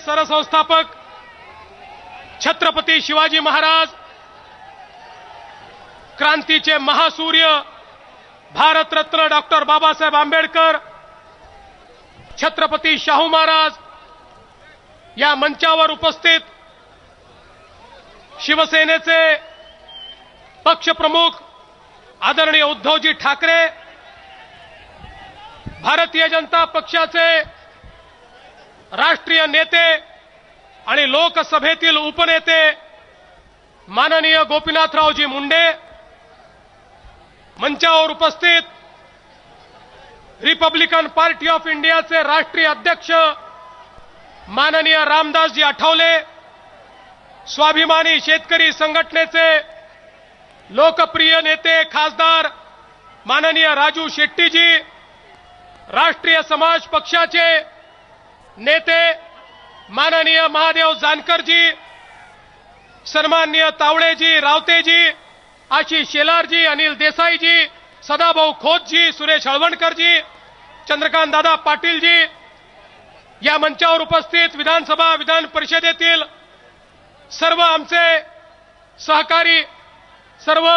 सरसंस्थापक छत्रपती शिवाजी महाराज, क्रांतीचे महासूर्य भारतरत्न डॉक्टर बाबासाहेब आंबेडकर, छत्रपती शाहू महाराज, या मंचावर उपस्थित शिवसेनेचे पक्षप्रमुख आदरणीय उद्धवजी ठाकरे, भारतीय जनता पक्षाचे राष्ट्रीय नेते आणि लोकसभेतील उपनेते माननीय गोपीनाथरावजी मुंडे, मंचावर उपस्थित रिपब्लिकन पार्टी ऑफ इंडियाचे राष्ट्रीय अध्यक्ष माननीय रामदासजी आठवले, स्वाभिमानी शेतकरी संघटनेचे लोकप्रिय नेते खासदार माननीय राजू शेट्टीजी, राष्ट्रीय समाज पक्षाचे नेते माननीय महादेव जानकरजी, सन्माननीय तावडेजी, रावतेजी, आशिष शेलारजी, अनिल देसाईजी, सदाभाऊ खोतजी, सुरेश हळवणकरजी, चंद्रकांत दादा पाटीलजी, या मंचावर उपस्थित विधानसभा विधान परिषदेतील सर्व आमचे सहकारी, सर्व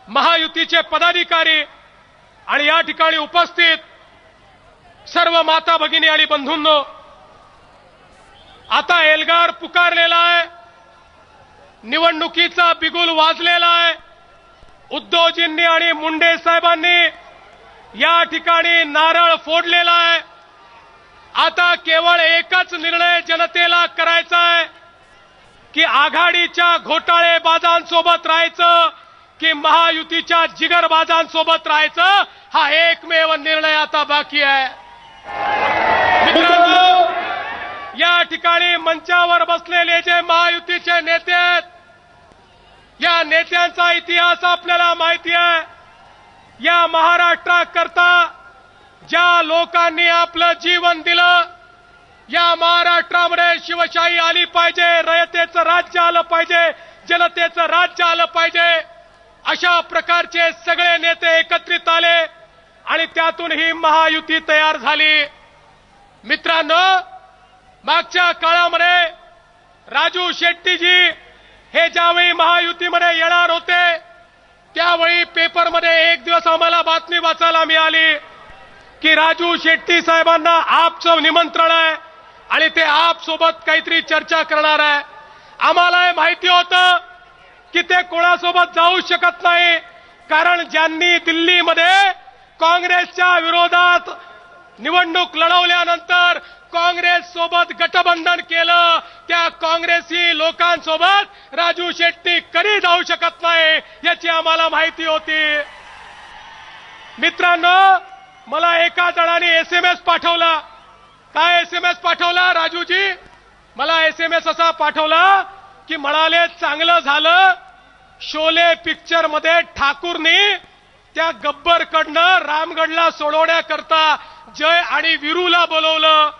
महायुतीचे पदाधिकारी आणि या ठिकाणी उपस्थित सर्व माता भगिनी आणि बंधूंनो, आता एल्गार पुकारलेला आहे, निवडणुकीचा बिगुल वाजलेला आहे. उद्धवजींनी आणि मुंडे साहेबांनी या ठिकाणी नारळ फोडलेला आहे. आता केवळ एकच निर्णय जनतेला करायचा आहे की आघाडीच्या घोटाळेबाजांसोबत राहायचं की महायुतीच्या जिगरबाजांसोबत राहायचं, हा एकमेव निर्णय आता बाकी आहे. मित्रांनो, या ठिकाणी मंचावर बसलेले जे महायुतीचे नेते आहेत, या नेत्यांचा इतिहास आपल्याला माहिती आहे. या महाराष्ट्राकरता ज्या लोकांनी आपलं जीवन दिलं, या महाराष्ट्रामध्ये शिवशाही आली पाहिजे, रयतेचं राज्य आलं पाहिजे, जनतेचं राज्य आलं पाहिजे, अशा प्रकारचे सगळे नेते एकत्रित आले आणि त्यातून ही महायुती तयार झाली. मित्रांनो, मागच्या काळामध्ये राजू शेट्टीजी हे ज्यावेळी महायुतीमध्ये येणार होते, त्यावेळी पेपरमध्ये एक दिवस आम्हाला बातमी वाचायला मिळाली की राजू शेट्टी साहेबांना आपचं निमंत्रण आहे आणि ते आप सोबत काहीतरी चर्चा करणार आहे. आम्हाला हे माहिती होतं की ते कोणासोबत जाऊ शकत नाही, कारण ज्यांनी दिल्लीमध्ये काँग्रेसच्या विरोधात निवडणूक लढवल्यानंतर काँग्रेस सोबत गठबंधन केलं, त्या काँग्रेसी लोकांसोबत राजू शेट्टी कधी जाऊ शकत नाही, याची आम्हाला माहिती होती. मित्रांनो, मला एका जणाने एसएमएस पाठवला. काय एसएमएस पाठवला राजूजी? मला एसएमएस असा पाठवला की म्हणाले, चांगलं झालं शोले पिक्चर मध्ये ठाकूरनी त्या गब्बरकडनं रामगडला सोडवण्याकरता जय आणि वीरूला बोलवलं.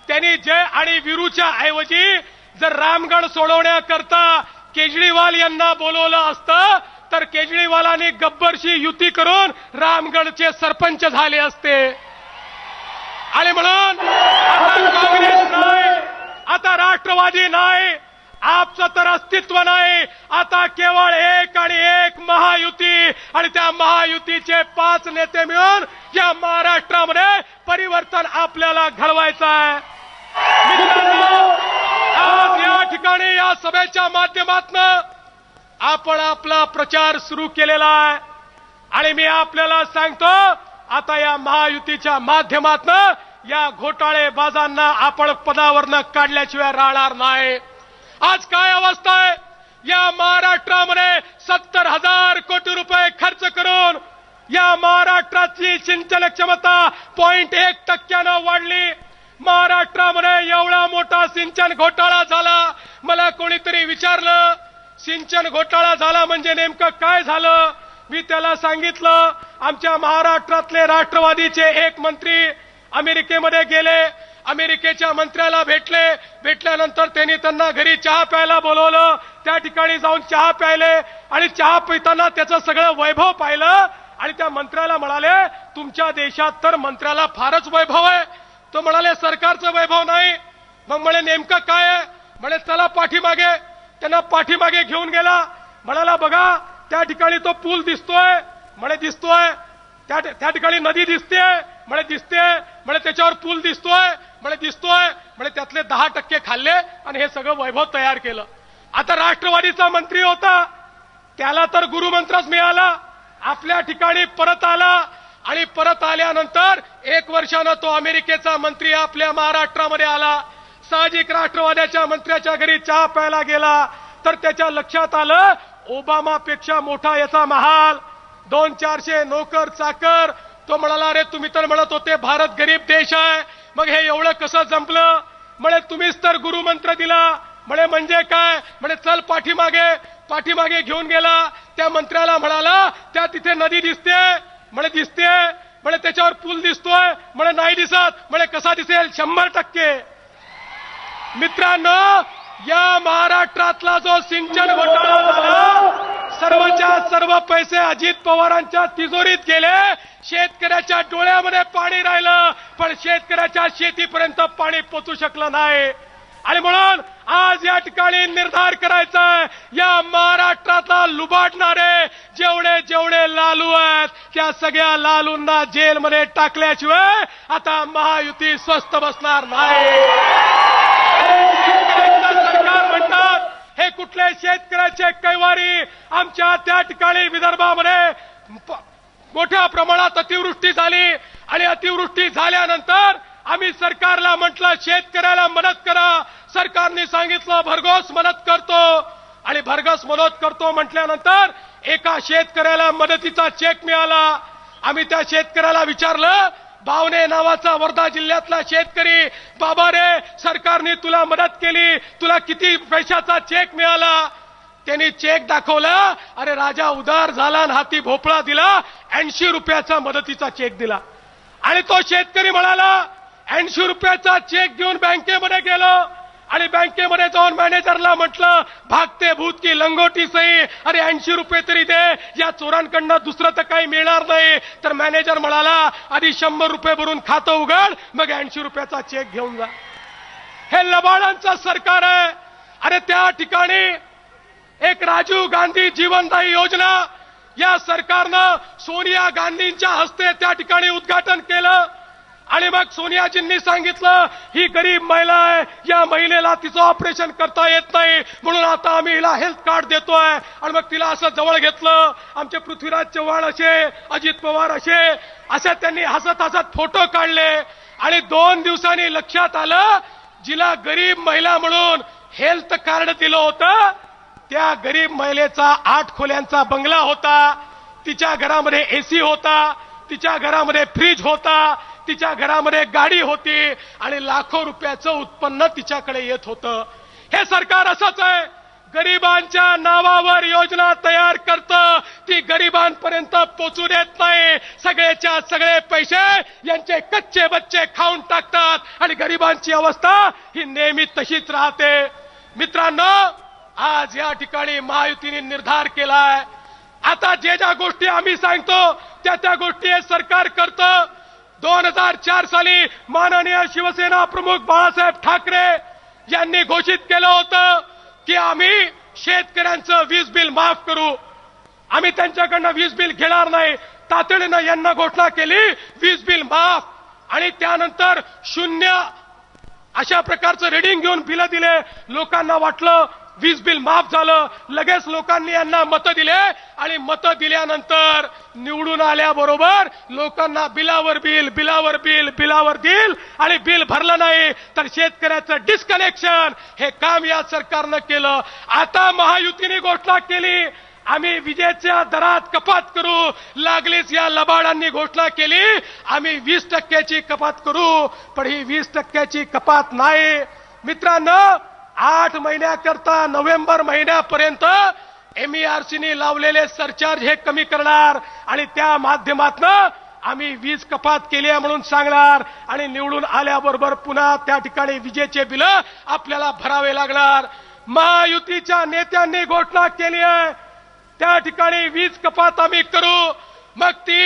त्यांनी जय आणि वीरूच्या ऐवजी जर रामगड सोडवण्याकरता केजरीवाल यांना बोलवलं असतं तर केजरीवालांनी गब्बरशी युती करून रामगडचे सरपंच झाले असते. आणि म्हणून आता काँग्रेस नाही, आता राष्ट्रवादी नाही, आपचं तर अस्तित्व नाही. आता केवळ एक आणि एक महायुती, आणि त्या महायुतीचे 5 नेते मिळून या महाराष्ट्रामध्ये परिवर्तन आपल्याला घडवायचं आहे. मित्रांनो, आज या ठिकाणी या सभेच्या माध्यमातून आपण आपला प्रचार सुरू केलेला आहे आणि मी आपल्याला सांगतो, आता या महायुतीच्या माध्यमातून या घोटाळेबाजांना आपण पदावरनं काढल्याशिवाय राहणार नाही. आज काय अवस्था आहे, या महाराष्ट्रामध्ये 70,000 कोटी रुपये खर्च करून या महाराष्ट्राची सिंचन क्षमता 0.1% वाढली. महाराष्ट्रामध्ये एवढा मोठा सिंचन घोटाळा झाला. मला कोणीतरी विचारलं, सिंचन घोटाळा झाला म्हणजे नेमकं काय झालं? मी त्याला सांगितलं, आमच्या महाराष्ट्रातले राष्ट्रवादीचे एक मंत्री अमेरिकेमध्ये गेले, अमेरिकेच्या मंत्र्याला भेटल्यानंतर त्यांना घरी चहा प्यायला बोलवलं. त्या ठिकाणी जाऊन चहा प्यायले आणि चहा पिताना त्याचं सगळं वैभव पाहिलं आणि त्या मंत्र्याला म्हणाले, तुमच्या देशात तर मंत्र्याला फारच वैभव आहे. तो म्हणाले, सरकारचं वैभव नाही, मग म्हणे नेमकं काय आहे? म्हणे चला पाठीमागे. त्यांना पाठीमागे घेऊन गेला. म्हणाला बघा त्या ठिकाणी तो पूल दिसतोय. म्हणे दिसतोय. त्या ठिकाणी नदी दिसते. म्हणे दिसते. म्हणे त्याच्यावर पूल दिसतोय. म्हणे दिसतोय. म्हणे त्यातले 10% खाल्ले आणि हे सगळं वैभव तयार केलं. आता राष्ट्रवादीचा मंत्री होता, त्याला तर गुरुमंत्रच मिळाला. आपल्या ठिकाणी परत आला आणि परत आल्यानंतर 1 वर्षानं तो अमेरिकेचा मंत्री आपल्या महाराष्ट्रामध्ये आला. साहजिक राष्ट्रवाद्याच्या मंत्र्याच्या घरी चहा प्यायला गेला तर त्याच्या लक्षात आलं ओबामापेक्षा मोठा याचा महाल, 200-400 नोकर चाकर. तो म्हणाला अरे तुम्ही तर म्हणत होते भारत गरीब देश आहे, मग हे एवढं कसं जमलं? म्हणे तुम्हीच तर गुरुमंत्र दिला. म्हणे म्हणजे काय? म्हणे चल पाठीमागे. पाठीमागे घेऊन गेला. त्या मंत्र्याला म्हणाला त्या तिथे नदी दिसते. म्हणे दिसते. म्हणे त्याच्यावर पूल दिसतोय. म्हणे नाही दिसत. म्हणे कसा दिसेल? 100%. मित्रांनो, या महाराष्ट्रातला जो सिंचन घोटाळा झाला, सर्वच्या सर्व पैसे अजित पवारांच्या तिजोरीत गेले. शेतकऱ्याच्या डोळ्यामध्ये पाणी राहिलं, पण शेतकऱ्याच्या शेतीपर्यंत पाणी पोचू शकलं नाही. आणि म्हणून आज या ठिकाणी निर्धार करायचा आहे, या महाराष्ट्रातला लुबाडणारे जेवढे जेवढे लालू आहेत त्या सगळ्या लालूंना जेलमध्ये टाकल्याशिवाय आता महायुती स्वस्थ बसणार नाही. सरकार म्हणतात हे कुठले शेतकऱ्याचे कैवारी? आमच्या त्या ठिकाणी विदर्भामध्ये मोठ्या प्रमाणात अतिवृष्टी झाली आणि अतिवृष्टी झाल्यानंतर आम्ही सरकारला म्हटलं शेतकऱ्याला मदत करा. सरकारने सांगितलं भरघोस मदत करतो आणि भरघोस मदत करतो म्हटल्यानंतर एका शेतकऱ्याला मदतीचा चेक मिळाला. आम्ही त्या शेतकऱ्याला विचारलं, बावणे नावाचा वर्धा जिल्ह्यातला शेतकरी, बाबा रे सरकारने तुला मदत केली, तुला किती पैशाचा चेक मिळाला? त्यांनी चेक दाखवला. अरे राजा उदार झाला आणि हाती भोपळा दिला. 80 रुपयाचा मदतीचा चेक दिला. आणि तो शेतकरी म्हणाला 80 रुपयाचा चेक घेऊन बँकेमध्ये गेलो आणि बँकेमध्ये जाऊन मॅनेजरला म्हटलं भागते भूत की लंगोटी सही, अरे 80 रुपये तरी दे, या चोरांकडनं दुसरं तर काही मिळणार नाही. तर मॅनेजर म्हणाला आधी 100 रुपये भरून खातं उघड, मग 80 रुपयाचा चेक घेऊन जा. हे लबाडांचं सरकार आहे. अरे त्या ठिकाणी एक राजीव गांधी जीवनदायी योजना या सरकारनं सोनिया गांधींच्या हस्ते त्या ठिकाणी उद्घाटन केलं. आणि मग सोनियाजींनी सांगितलं ही गरीब महिला आहे, या महिलेला तिचं ऑपरेशन करता येत नाही, म्हणून आता आम्ही हिला हेल्थ कार्ड देतोय. आणि मग तिला असं जवळ घेतलं. आमचे पृथ्वीराज चव्हाण असे, अजित पवार असे त्यांनी हसत हसत फोटो काढले. आणि 2 दिवसांनी लक्षात आलं जिला गरीब महिला म्हणून हेल्थ कार्ड दिलं होतं त्या गरीब महिलेचा 8 खोल्यांचा बंगला होता, तिच्या घरामध्ये एसी होता, तिच्या घरामध्ये फ्रीज होता, तिच्या घरामध्ये गाडी होती आणि लाखो रुपयाचं उत्पन्न तिच्याकडे येत होतं. हे सरकार असंच आहे, गरिबांच्या नावावर योजना तयार करतं, ती गरिबांपर्यंत पोचू देत नाही. सगळेच्या सगळे पैसे यांचे कच्चे बच्चे खाऊन टाकतात आणि गरिबांची अवस्था ही नेहमी तशीच राहते. मित्रांनो, आज या ठिकाणी महायुतीने निर्धार केलाय, आता ज्या गोष्टी आम्ही सांगतो त्या गोष्टी हे सरकार करतं. 2004 साली माननीय शिवसेना प्रमुख बाळासाहेब ठाकरे यांनी घोषित केलं होतं की आम्ही शेतकऱ्यांचं वीज बिल माफ करू, आम्ही त्यांच्याकडनं वीज बिल घेणार नाही. तातडीनं यांना घोषणा केली वीज बिल माफ. आणि त्यानंतर 0 अशा प्रकारचं रिडिंग घेऊन बिलं दिले. लोकांना वाटलं वीज बिल माफ झालं. लगेच लोकांनी यांना मतं दिले आणि मतं दिल्यानंतर निवडून आल्याबरोबर लोकांना बिलावर बिल बिलावर बिल बिलावर बिल आणि बिल भरलं नाही तर शेतकऱ्याचं डिस्कनेक्शन हे काम या सरकारनं केलं. आता महायुतीने घोषणा केली आम्ही विजेच्या दरात कपात करू. लागलीच या लबाडांनी घोषणा केली आम्ही 20% कपात करू, पण ही 20% कपात नाही. मित्रांनो, 8 महिन्याकरता नोव्हेंबर महिन्यापर्यंत MERCने लावलेले सरचार्ज हे कमी करणार आणि त्या माध्यमातून आम्ही वीज कपात केली आहे म्हणून सांगणार आणि निवडून आल्याबरोबर पुन्हा त्या ठिकाणी विजेचे बिल आपल्याला भरावे लागणार. महायुतीच्या नेत्यांनी घोषणा केली आहे त्या ठिकाणी वीज कपात आम्ही करू. मग ती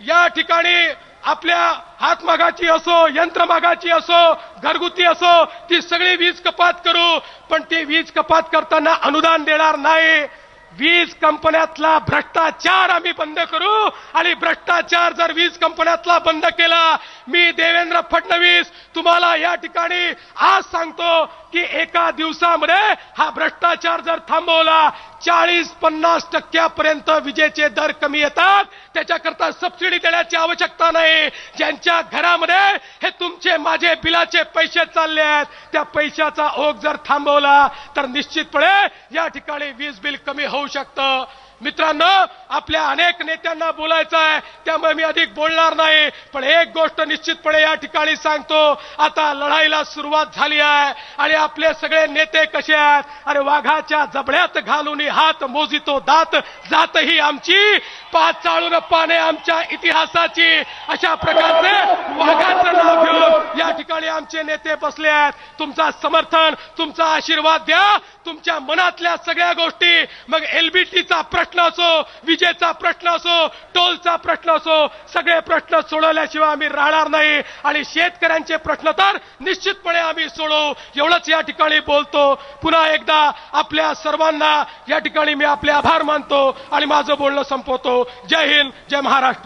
या ठिकाणी आपल्या हातमागाची असो, यंत्रमागाची असो, घरगुती असो, ती सगळी वीज कपात करू, पण ती वीज कपात करताना अनुदान देणार नाही. वीज कंपन्यातला भ्रष्टाचार आम्ही बंद करू आणि भ्रष्टाचार जर वीज कंपन्यातला बंद केला, मी देवेंद्र फडणवीस तुम्हाला या ठिकाणी आज सांगतो की एका दिवसामध्ये हा भ्रष्टाचार जर थांबवला, 40-50% विजेचे दर कमी येतात. त्याच्याकरता सबसिडी देण्याची आवश्यकता नाही. ज्यांच्या घरामध्ये हे तुमचे माझे बिलाचे पैसे चालले आहेत, त्या पैशाचा ओघ जर थांबवला तर निश्चितपणे या ठिकाणी वीज बिल कमी होऊ शकतं. मित्रांनो, आपल्या अनेक नेत्यांना बोलायचं आहे, त्यामुळे मी अधिक बोलणार नाही. पण एक गोष्ट निश्चितपणे या ठिकाणी सांगतो, आता लढाईला सुरुवात झाली आहे आणि आपले सगळे नेते कसे आहेत? अरे वाघाच्या जबड्यात घालून हात मोजितो दात, जात ही आमची, पाच चाळून पाने आमच्या इतिहासाची, अशा प्रकारचे वाघाचं नाव घेऊन या ठिकाणी आमचे नेते बसले आहेत. तुमचा समर्थन, तुमचा आशीर्वाद द्या. तुमच्या मनातल्या सगळ्या गोष्टी, मग एलबीटीचा प्रश्न असो, विजेचा प्रश्न असो, टोलचा प्रश्न असो, सगळे प्रश्न सोडवल्याशिवाय आम्ही राहणार नाही. आणि शेतकऱ्यांचे प्रश्न तर निश्चितपणे आम्ही सोडवू, एवढंच या ठिकाणी बोलतो. पुन्हा एकदा आपल्या सर्वांना या ठिकाणी मी आपले आभार मानतो आणि माझं बोलणं संपवतो. जय हिंद, जय महाराष्ट्र.